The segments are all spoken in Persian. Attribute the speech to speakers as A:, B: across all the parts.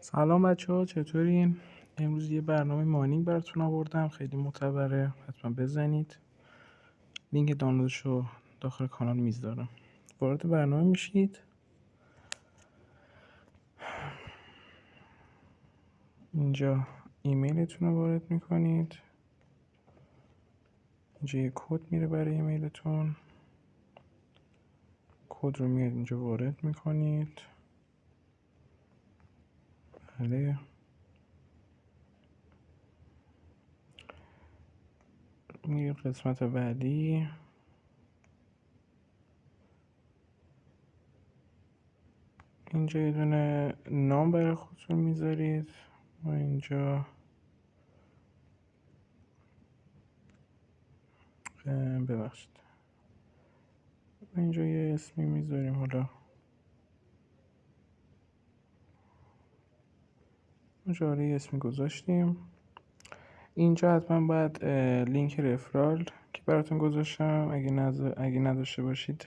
A: سلام بچه‌ها، چطورین؟ امروز یه برنامه ماینینگ براتون آوردم، خیلی معتبره، حتما بزنید. لینک دانلودشو داخل کانال میذارم. وارد برنامه میشید. اینجا ایمیلتون رو وارد میکنید. اینجا یه کد میره برای ایمیلتون. کد رو میاد اینجا وارد میکنید. بله. میرید قسمت بعدی. اینجا یه دونه نام برای خودتون میذارید و اینجا ببخشید اینجا یه اسمی میذاریم. حالا اونجا یه اسمی گذاشتیم. اینجا حتما باید لینک رفرال که براتون گذاشتم اگه نداشته باشید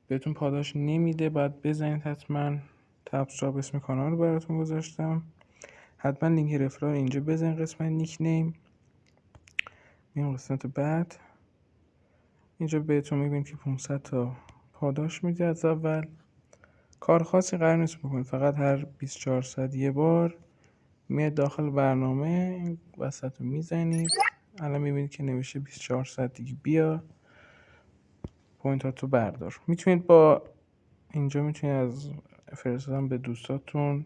A: بهتون پاداش نمیده، باید بزنید حتما. تبساب اسم کانال رو براتون گذاشتم، حتما لینک رفرال اینجا بزنید. قسمت نیک نیم این قسمت بعد اینجا بهتون میبینید که 500 تا پاداش میده. از اول کار خاصی قرار نیست بکنید، فقط هر 24 ساعت یه بار میاد داخل برنامه، این وسط رو میزنید. الان میبینید که نوشته 24 ساعت دیگه بیا پوینتاتو بردار. میتونید با اینجا میتونید از فرستادن به دوستاتون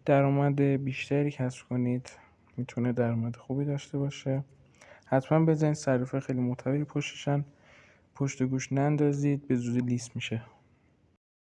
A: درآمد بیشتری کسب کنید، میتونه درآمد خوبی داشته باشه. حتما بزنید، صرافی خیلی معتبری پشتشن، پشت گوش نندازید، به زودی لیست میشه.